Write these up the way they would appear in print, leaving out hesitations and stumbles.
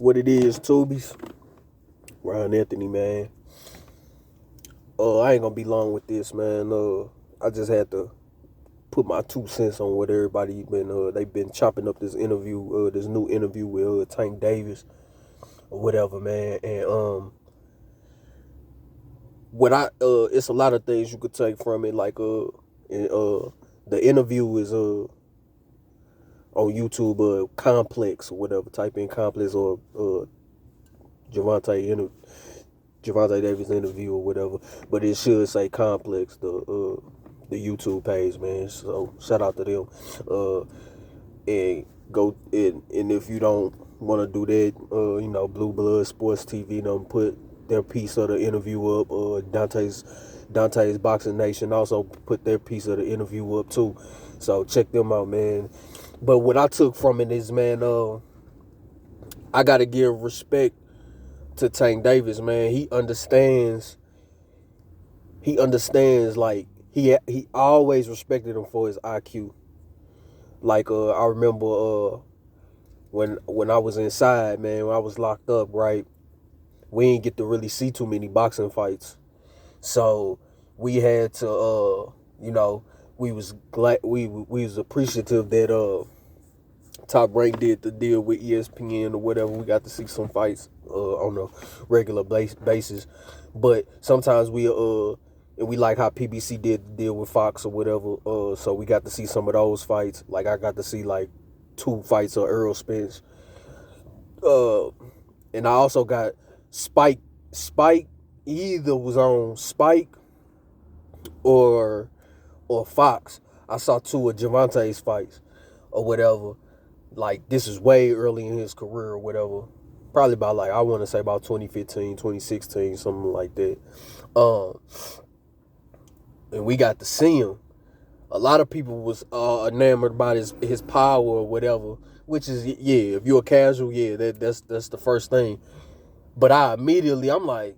What it is, Tubies. Ryan Anthony, man. I ain't gonna be long with this, man. I just had to put my 2 cents on what everybody been. They've been chopping up this interview, this new interview with Tank Davis or whatever, man. And it's a lot of things you could take from it. Like the interview is on YouTube, Complex or whatever. Type in Complex or Gervonta Davis interview or whatever, but it should say Complex, the YouTube page, man. So shout out to them. And go and if you don't want to do that, Blue Blood Sports TV don't put their piece of the interview up. Dante's Boxing Nation also put their piece of the interview up too. So check them out, man. But what I took from it is, man, I gotta give respect to Tank Davis, man. He understands. Like he always respected him for his IQ. Like I remember when I was inside, man, when I was locked up, right? We didn't get to really see too many boxing fights, so we had to, we was glad, we was appreciative that Top Rank did the deal with ESPN or whatever. We got to see some fights on a regular basis, but sometimes we like how PBC did the deal with Fox or whatever. So we got to see some of those fights. Like I got to see like 2 fights of Earl Spence. And I also got Spike. Spike either was on Spike or Fox. I saw 2 of Gervonta's fights or whatever. Like this is way early in his career or whatever. Probably about I want to say about 2015, 2016, something like that. And we got to see him. A lot of people was enamored by his power or whatever, which is, yeah, if you're a casual, yeah, that's the first thing. But I'm like,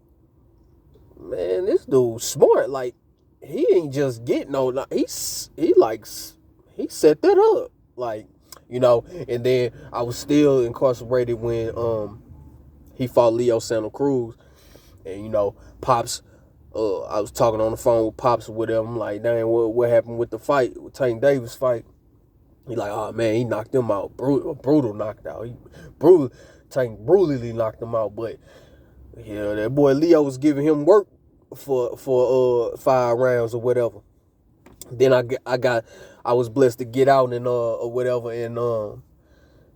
man, this dude's smart. Like, he ain't just getting no, he set that up. Like, and then I was still incarcerated when he fought Leo Santa Cruz. And, Pops, I was talking on the phone with Pops or whatever. I'm like, dang, what happened with the fight, with Tank Davis fight? He like, oh, man, he knocked him out. Brutal knockout. Tank brutally knocked him out. But, yeah, that boy Leo was giving him work for 5 rounds or whatever. Then I was blessed to get out and or whatever, and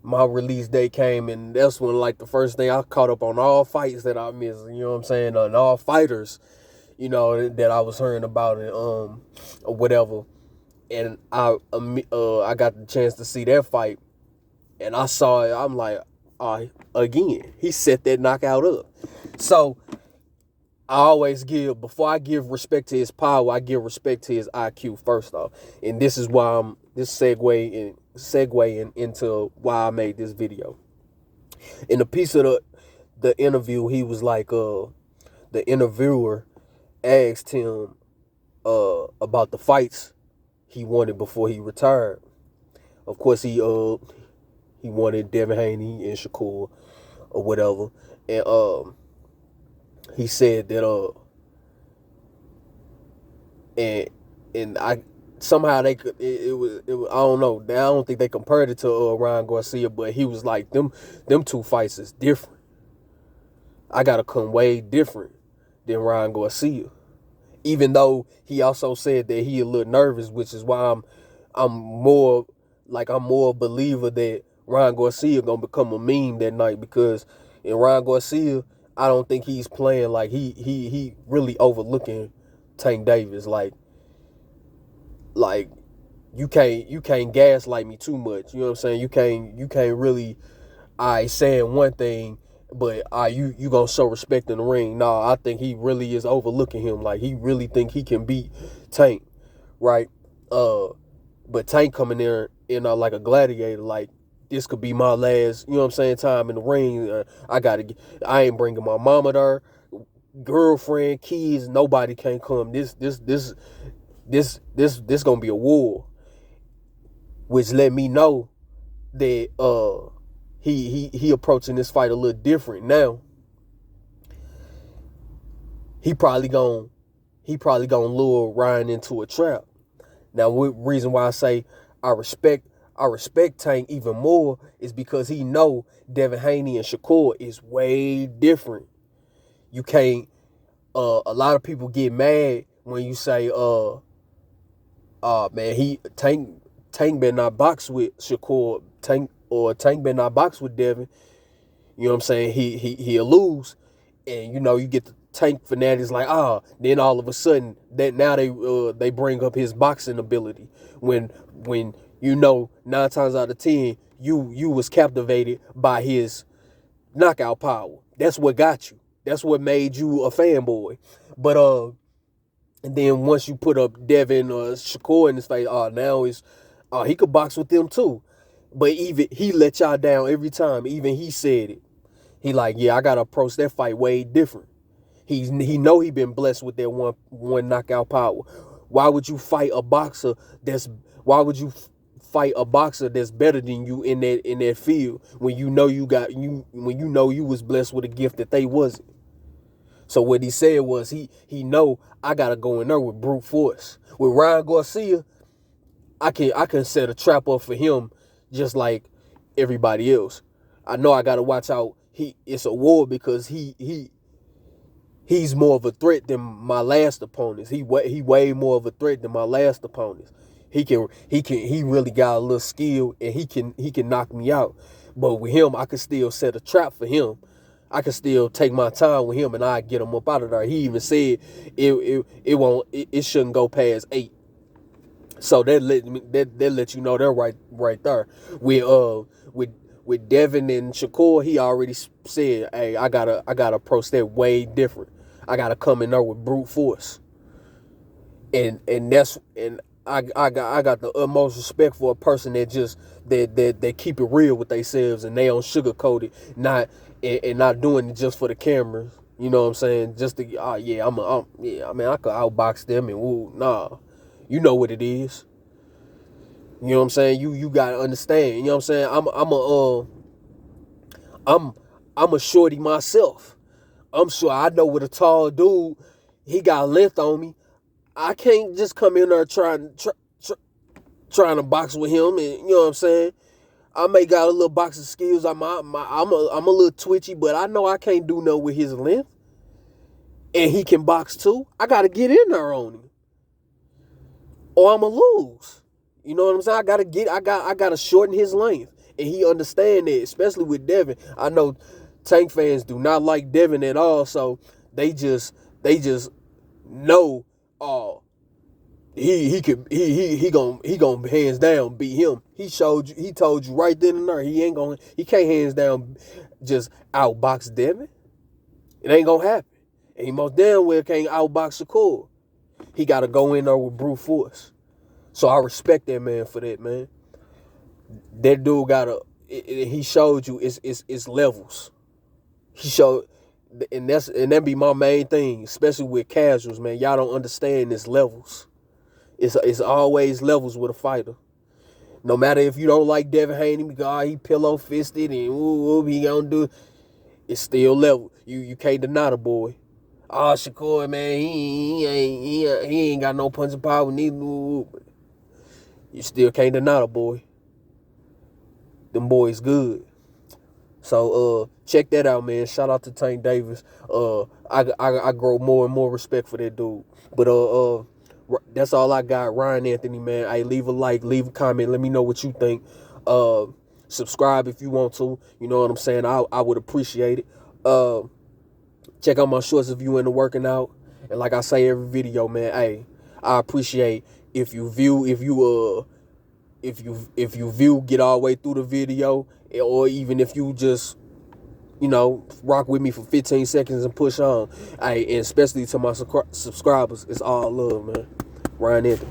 my release day came, and that's when the first thing I caught up on all fights that I missed, you know what I'm saying, and all fighters, that I was hearing about and or whatever, and I got the chance to see that fight, and I saw it. I'm like, again, he set that knockout up. So I always before I give respect to his power, I give respect to his IQ first off. And this is why I'm segueing into why I made this video. In the piece of the interview, he was like, the interviewer asked him about the fights he wanted before he retired. Of course, he wanted Devin Haney and Shakur or whatever. And he said that and I somehow they could it was I don't know. I don't think they compared it to Ryan Garcia, but he was like, them 2 fights is different. I gotta come way different than Ryan Garcia. Even though he also said that he a little nervous, which is why I'm more a believer that Ryan Garcia gonna become a meme that night, because in Ryan Garcia, I don't think he's playing like he really overlooking Tank Davis. Like you can't gaslight me too much. You know what I'm saying? You can't really saying one thing, but you gonna show respect in the ring. No, I think he really is overlooking him. Like he really think he can beat Tank, right? But Tank coming there like a gladiator, like, this could be my last, you know what I'm saying, time in the ring. I ain't bringing my mama there, girlfriend, kids, nobody can't come. This gonna be a war, which let me know that he approaching this fight a little different now. He probably gonna lure Ryan into a trap. Now, reason why I say I respect Tank even more is because he know Devin Haney and Shakur is way different. You can't. A lot of people get mad when you say, man, Tank better not box with Shakur. Tank better not box with Devin. You know what I'm saying? He'll lose, and you get the Tank fanatics like, then all of a sudden that now they bring up his boxing ability when 9 times out of 10 you was captivated by his knockout power. That's what got you. That's what made you a fanboy. But and then once you put up Devin or Shakur in his face, now he could box with them too. But even he let y'all down every time. Even he said it. He like, yeah, I gotta approach that fight way different. He know he been blessed with that one knockout power. Why would you fight a boxer that's better than you in that field when you know you was blessed with a gift that they wasn't? So what he said was he know I gotta go in there with brute force. With Ryan Garcia, I can set a trap up for him just like everybody else. I know I gotta watch out. It's a war because he's more of a threat than my last opponents. He way more of a threat than my last opponents. He really got a little skill and he can knock me out. But with him, I can still set a trap for him. I can still take my time with him and I get him up out of there. He even said it shouldn't go past 8. So that let you know they're right there. With Devin and Shakur, he already said, hey, I gotta approach that way different. I gotta come in there with brute force. And I got the utmost respect for a person that keep it real with themselves and they don't sugarcoat it, not doing it just for the cameras. You know what I'm saying? Just to I could outbox them and nah. You know what it is. You know what I'm saying? You gotta understand. You know what I'm saying? I'm a shorty myself. I'm sure I know with a tall dude, he got length on me. I can't just come in there trying to box with him, and you know what I'm saying. I may got a little boxing skills. I'm a little twitchy, but I know I can't do no with his length, and he can box too. I gotta get in there on him, or I'ma lose. You know what I'm saying? I gotta shorten his length, and he understand that, especially with Devin. I know Tank fans do not like Devin at all, so they just know, he gonna hands down beat him. He told you right then and there he can't hands down just outbox Devin. It ain't gonna happen. And he most damn well can't outbox Shakur. He gotta go in there with brute force. So I respect that man for that, man. That dude he showed you it's levels. He showed, and that be my main thing, especially with casuals, man. Y'all don't understand this levels. It's always levels with a fighter. No matter if you don't like Devin Haney because he pillow fisted and he gonna do, it's still level. You can't deny the boy. Shakur, man, he ain't got no punching power neither. You still can't deny the boy. Them boys good. So check that out, man. Shout out to Tank Davis. I grow more and more respect for that dude. But that's all I got. Ryan Anthony, man. Hey, leave a like, leave a comment. Let me know what you think. Subscribe if you want to. You know what I'm saying? I would appreciate it. Check out my shorts if you into working out. And like I say every video, man, hey, I appreciate if you get all the way through the video, or even if you just, rock with me for 15 seconds and push on. And especially to my subscribers, it's all love, man. Ryan Anthony.